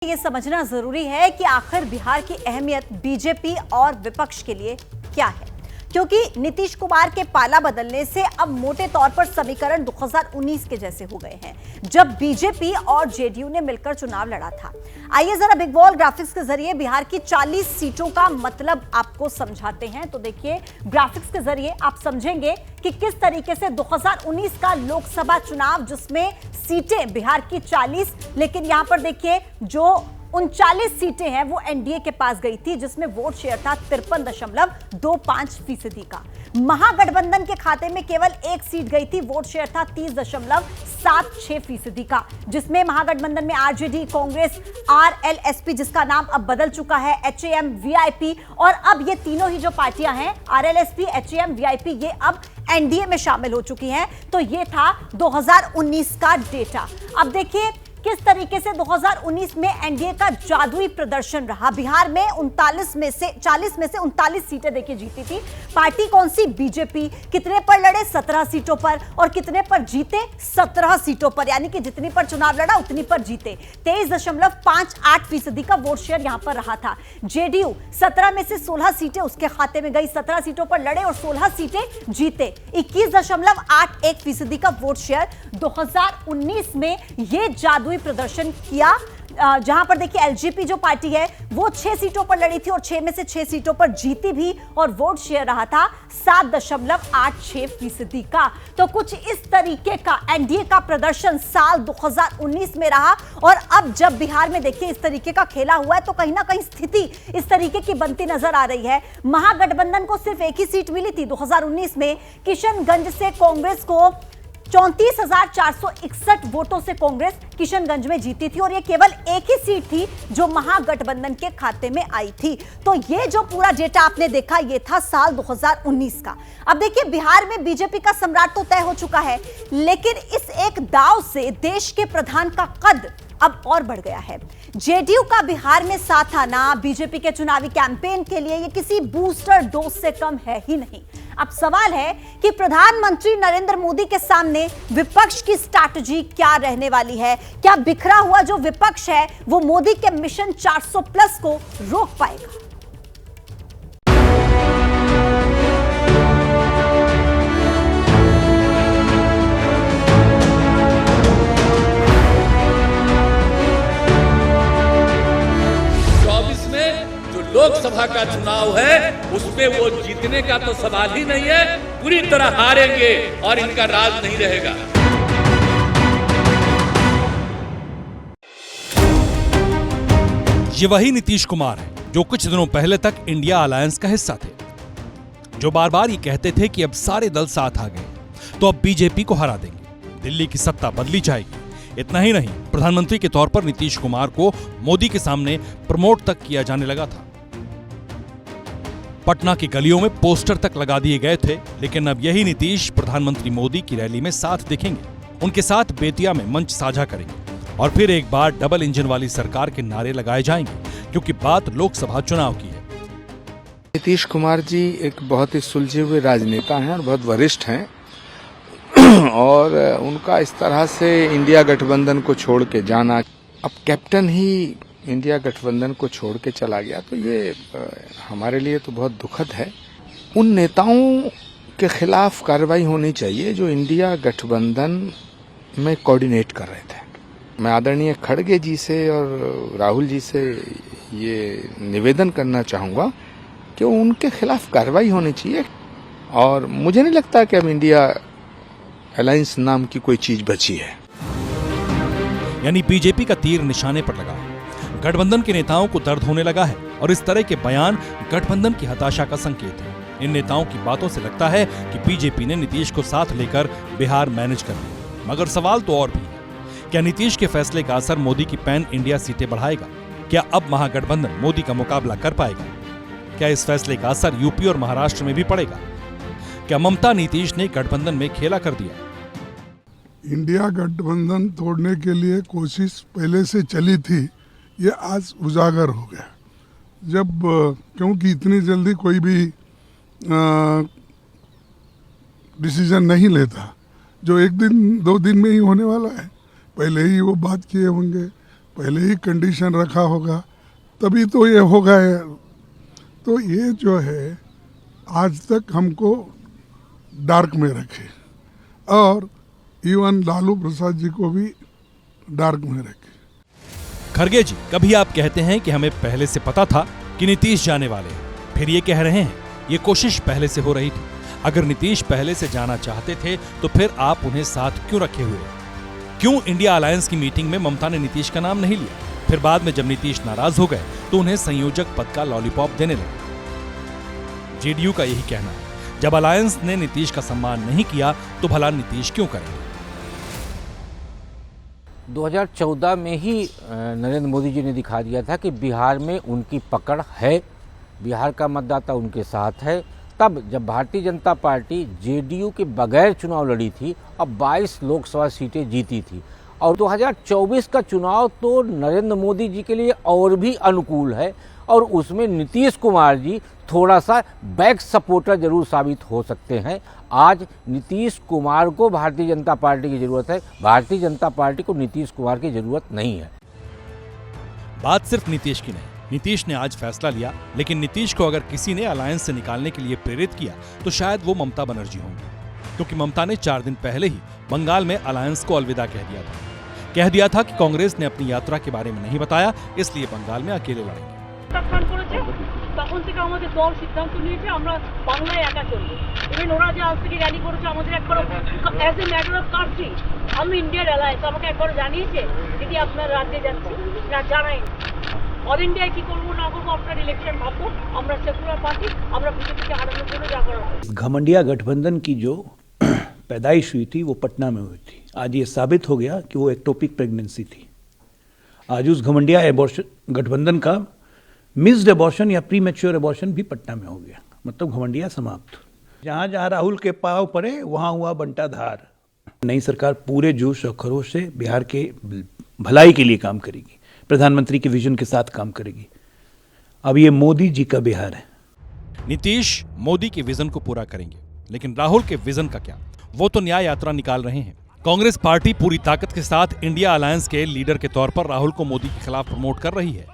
ये समझना जरूरी है कि आखिर बिहार की अहमियत बीजेपी और विपक्ष के लिए क्या है, क्योंकि नीतीश कुमार के पाला बदलने से अब मोटे तौर पर समीकरण 2019 के जैसे हो गए हैं, जब बीजेपी और जेडीयू ने मिलकर चुनाव लड़ा था। आइए जरा बिग वॉल ग्राफिक्स के जरिए बिहार की 40 सीटों का मतलब आपको समझाते हैं। तो देखिए, ग्राफिक्स के जरिए आप समझेंगे कि किस तरीके से 2019 का लोकसभा चुनाव, जिसमें सीटें बिहार की 40, लेकिन यहां पर देखिए जो 39 सीटें हैं वो एनडीए के पास गई थी, जिसमें वोट शेयर था 53.25% का। महागठबंधन के खाते में केवल एक सीट गई थी, वोट शेयर था 30.76% का, जिसमें महागठबंधन में आरजेडी, कांग्रेस, आरएलएसपी जिसका नाम अब बदल चुका है एचएएम, वीआईपी, और अब ये तीनों ही जो पार्टियां हैं आरएलएसपी, एचएएम, वीआईपी, ये अब एनडीए में शामिल हो चुकी हैं। तो ये था 2019 का डेटा। अब देखिए किस तरीके से 2019 में एनडीए का जादुई प्रदर्शन रहा। बिहार में 40 में से 39 सीटें देखिए जीती थी। पार्टी कौन सी? बीजेपी। कितने पर लड़े? 17 सीटों पर। और कितने पर जीते? 17 सीटों पर, यानी कि जितनी पर चुनाव लड़ा उतनी पर जीते। 23.58% का वोट शेयर यहां पर रहा था। जेडीयू 17 में से 16 सीटें उसके खाते में गई, 17 सीटों पर लड़े और 16 सीटें जीते। 21.81% का वोट शेयर 2019 में ये जादू प्रदर्शन किया, जहां पर देखिए एलजेपी जो पार्टी है वो 6 सीटों पर लड़ी थी और 6 में से 6 सीटों पर जीती भी, और वोट शेयर रहा था 7.86% का। तो कुछ इस तरीके का एनडीए का प्रदर्शन साल 2019 में रहा। और अब जब बिहार में देखिए इस तरीके का खेला हुआ है, तो कहीं ना कहीं स्थिति इस तरीके की बनती नजर आ रही है। महागठबंधन को सिर्फ एक ही सीट मिली थी 2019 में। किशनगंज से कांग्रेस को 34,461 वोटों से कांग्रेस किशनगंज में जीती थी, और ये केवल एक ही सीट थी जो महागठबंधन के खाते में आई थी। तो ये जो पूरा डेटा आपने देखा, ये था साल 2019 का। अब देखिए बिहार में बीजेपी का सम्राट तो तय हो चुका है, लेकिन इस एक दांव से देश के प्रधान का कद अब और बढ़ गया है। जेडीयू का बिहार में साथ आना बीजेपी के चुनावी कैंपेन के लिए ये किसी बूस्टर डोज से कम है ही नहीं। अब सवाल है कि प्रधानमंत्री नरेंद्र मोदी के सामने विपक्ष की स्ट्रैटेजी क्या रहने वाली है? क्या बिखरा हुआ जो विपक्ष है वो मोदी के मिशन 400+ को रोक पाएगा? लोकसभा का चुनाव है, उसमें वो जीतने का तो सवाल ही नहीं है, पूरी तरह हारेंगे और इनका राज नहीं रहेगा। ये वही नीतीश कुमार है जो कुछ दिनों पहले तक इंडिया अलायंस का हिस्सा थे, जो बार बार ये कहते थे कि अब सारे दल साथ आ गए तो अब बीजेपी को हरा देंगे, दिल्ली की सत्ता बदली जाएगी। इतना ही नहीं, प्रधानमंत्री के तौर पर नीतीश कुमार को मोदी के सामने प्रमोट तक किया जाने लगा था। पटना की गलियों में पोस्टर तक लगा दिए गए थे। लेकिन अब यही नीतीश प्रधानमंत्री मोदी की रैली में साथ दिखेंगे, उनके साथ बेतिया में मंच साझा करेंगे, और फिर एक बार डबल इंजन वाली सरकार के नारे लगाए जाएंगे, क्योंकि बात लोकसभा चुनाव की है। नीतीश कुमार जी एक बहुत ही सुलझे हुए राजनेता हैं और बहुत वरिष्ठ हैं, और उनका इस तरह से इंडिया गठबंधन को छोड़ के जाना, अब कैप्टन ही इंडिया गठबंधन को छोड़ के चला गया, तो ये हमारे लिए तो बहुत दुखद है। उन नेताओं के खिलाफ कार्रवाई होनी चाहिए जो इंडिया गठबंधन में कोऑर्डिनेट कर रहे थे। मैं आदरणीय खड़गे जी से और राहुल जी से ये निवेदन करना चाहूँगा कि उनके खिलाफ कार्रवाई होनी चाहिए, और मुझे नहीं लगता कि अब इंडिया अलायंस नाम की कोई चीज बची है। यानी बीजेपी का तीर निशाने पर लगा है, गठबंधन के नेताओं को दर्द होने लगा है, और इस तरह के बयान गठबंधन की हताशा का संकेत है। इन नेताओं की बातों से लगता है कि बीजेपी ने नीतीश को साथ लेकर बिहार मैनेज कर लिया। मगर सवाल तो और भी है, क्या नीतीश के फैसले का असर मोदी की पैन इंडिया सीटें बढ़ाएगा? क्या अब महागठबंधन मोदी का मुकाबला कर पाएगा? क्या इस फैसले का असर यूपी और महाराष्ट्र में भी पड़ेगा? क्या ममता नीतीश ने गठबंधन में खेला कर दिया? इंडिया गठबंधन तोड़ने के लिए कोशिश पहले से चली थी, ये आज उजागर हो गया। जब क्योंकि इतनी जल्दी कोई भी डिसीजन नहीं लेता, जो एक दिन 2 दिन में ही होने वाला है। पहले ही वो बात किए होंगे, पहले ही कंडीशन रखा होगा, तभी तो ये होगा। तो ये जो है आज तक हमको डार्क में रखे और इवन लालू प्रसाद जी को भी डार्क में रखे। खरगे जी, कभी आप कहते हैं कि हमें पहले से पता था कि नीतीश जाने वाले हैं, फिर ये कह रहे हैं ये कोशिश पहले से हो रही थी। अगर नीतीश पहले से जाना चाहते थे तो फिर आप उन्हें साथ क्यों रखे हुए? क्यों इंडिया अलायंस की मीटिंग में ममता ने नीतीश का नाम नहीं लिया? फिर बाद में जब नीतीश नाराज हो गए तो उन्हें संयोजक पद का लॉलीपॉप देने लगे। जेडीयू का यही कहना है, जब अलायंस ने नीतीश का सम्मान नहीं किया तो भला नीतीश क्यों करेंगे? 2014 में ही नरेंद्र मोदी जी ने दिखा दिया था कि बिहार में उनकी पकड़ है, बिहार का मतदाता उनके साथ है। तब जब भारतीय जनता पार्टी जेडीयू के बगैर चुनाव लड़ी थी और 22 लोकसभा सीटें जीती थी, और 2024 का चुनाव तो नरेंद्र मोदी जी के लिए और भी अनुकूल है, और उसमें नीतीश कुमार जी थोड़ा सा बैक सपोर्टर जरूर साबित हो सकते हैं। आज नीतीश कुमार को भारतीय जनता पार्टी की जरूरत है, भारतीय जनता पार्टी को नीतीश कुमार की जरूरत नहीं है। बात सिर्फ नीतीश की नहीं, नीतीश ने आज फैसला लिया, लेकिन नीतीश को अगर किसी ने अलायंस से निकालने के लिए प्रेरित किया तो शायद वो ममता बनर्जी होंगी, क्योंकि ममता ने 4 दिन पहले ही बंगाल में अलायंस को अलविदा कह दिया था कि कांग्रेस ने अपनी यात्रा के बारे में नहीं बताया, इसलिए बंगाल में अकेले लड़ेंगे। তখন থেকে আমাদের দল সিদ্ধান্ত নিয়েছে আমরা বাংলায় একা চলবো। ইভেন ওরা যে আজ থেকে র্যালি করেছে আমাদের একবার as a matter of country আমি ইন্ডিয়ার অ্যালায়েন্স আমাকে একবার জানিয়েছে দিদি আপনার রাজ্যে যাচ্ছি না, জানাই অল ইন্ডিয়ায় কি করবো না করবো আপনার ইলেকশন ভাববো, আমরা সেকুলার পার্টি আমরা বিজেপিকে হারানোর জন্য যা করা। घमंडिया गठबंधन की जो पैदाइश हुई थी वो पटना में हुई थी। आज ये साबित हो गया कि वो एक्टोपिक प्रेगनेंसी थी। आज उस घमंडिया गठबंधन का मिस्ड एबॉर्शन या प्री मैच्योर एबॉर्शन भी पटना में हो गया, मतलब घमंडिया समाप्त। जहाँ जहाँ राहुल के पाँव पड़े वहाँ हुआ बंटा धार। नई सरकार पूरे जोश और खरोश से बिहार के भलाई के लिए काम करेगी, प्रधानमंत्री के विजन के साथ काम करेगी। अब ये मोदी जी का बिहार है। नीतीश मोदी के विजन को पूरा करेंगे, लेकिन राहुल के विजन का क्या? वो तो न्याय यात्रा निकाल रहे हैं। कांग्रेस पार्टी पूरी ताकत के साथ इंडिया अलायंस के लीडर के तौर पर राहुल को मोदी के खिलाफ प्रमोट कर रही है,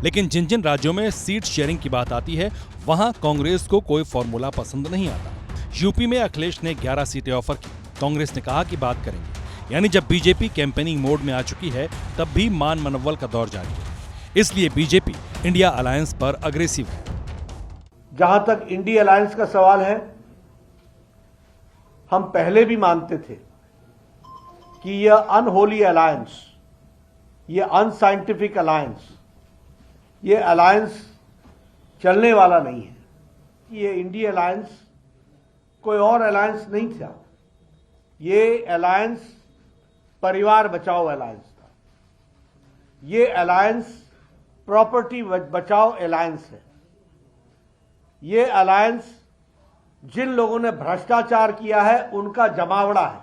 लेकिन जिन जिन राज्यों में सीट शेयरिंग की बात आती है वहां कांग्रेस को कोई फॉर्मूला पसंद नहीं आता। यूपी में अखिलेश ने 11 सीटें ऑफर की, कांग्रेस ने कहा कि बात करेंगे। यानी जब बीजेपी कैंपेनिंग मोड में आ चुकी है तब भी मान मनव्वल का दौर जारी है, इसलिए बीजेपी इंडिया अलायंस पर अग्रेसिव है। जहां तक इंडिया अलायंस का सवाल है, हम पहले भी मानते थे कि यह अनहोली अलायंस, यह अनसाइंटिफिक अलायंस, ये अलायंस चलने वाला नहीं है। ये इंडिया अलायंस कोई और अलायंस नहीं था, ये अलायंस परिवार बचाओ अलायंस था। ये अलायंस प्रॉपर्टी बचाओ अलायंस है। ये अलायंस जिन लोगों ने भ्रष्टाचार किया है उनका जमावड़ा है।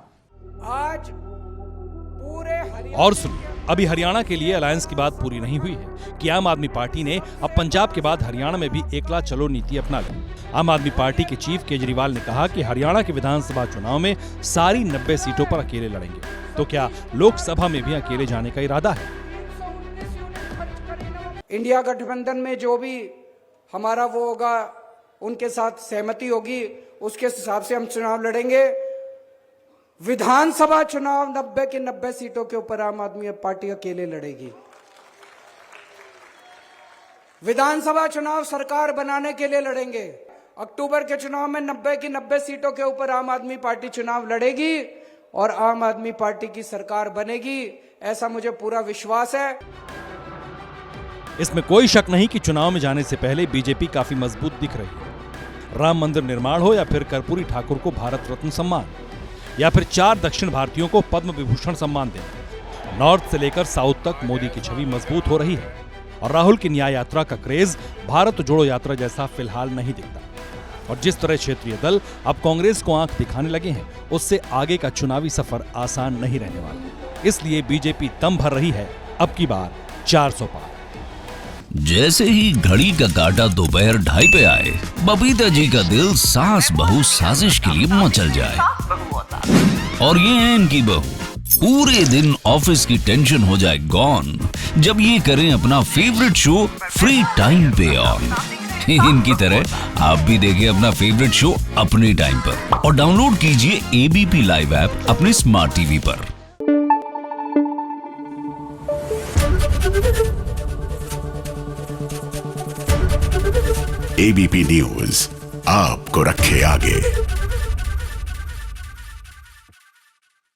आज पूरे और सुनिए, अभी हरियाणा के लिए अलायंस की बात पूरी नहीं हुई है कि आम आदमी पार्टी ने अब पंजाब के बाद हरियाणा में भी एकला चलो नीति अपना ली। आम आदमी पार्टी के चीफ केजरीवाल ने कहा कि हरियाणा के विधानसभा चुनाव में सारी 90 सीटों पर अकेले लड़ेंगे। तो क्या लोकसभा में भी अकेले जाने का इरादा है? इंडिया गठबंधन में जो भी हमारा वो होगा, उनके साथ सहमति होगी, उसके हिसाब से हम चुनाव लड़ेंगे। विधानसभा चुनाव 90 के 90 सीटों के ऊपर आम आदमी पार्टी अकेले लड़ेगी। विधानसभा चुनाव सरकार बनाने के लिए लड़ेंगे। अक्टूबर के चुनाव में 90 की 90 सीटों के ऊपर आम आदमी पार्टी चुनाव लड़ेगी और आम आदमी पार्टी की सरकार बनेगी, ऐसा मुझे पूरा विश्वास है। इसमें कोई शक नहीं कि चुनाव में जाने से पहले बीजेपी काफी मजबूत दिख रही है। राम मंदिर निर्माण हो या फिर कर्पूरी ठाकुर को भारत रत्न सम्मान, या फिर 4 दक्षिण भारतीयों को पद्म विभूषण सम्मान देना, नॉर्थ से लेकर साउथ तक मोदी की छवि मजबूत हो रही है। और राहुल की न्याय यात्रा का क्रेज भारत जोड़ो यात्रा जैसा फिलहाल नहीं दिखता। और जिस तरह क्षेत्रीय दल अब कांग्रेस को आंख दिखाने लगे हैं, उससे आगे का चुनावी सफर आसान नहीं रहने वाला। इसलिए बीजेपी दम भर रही है अब की बार 400 पार। जैसे ही घड़ी का काटा दोपहर 2:30 पे आए, बबीता जी का दिल सास बहू साजिश के लिए मचल जाए। और ये है इनकी बहू, पूरे दिन ऑफिस की टेंशन हो जाए गॉन जब ये करें अपना फेवरेट शो फ्री टाइम पे ऑन। इनकी तरह आप भी देखें अपना फेवरेट शो अपने टाइम पर और डाउनलोड कीजिए एबीपी लाइव ऐप अपने स्मार्ट टीवी पर। एबीपी न्यूज आपको रखे आगे।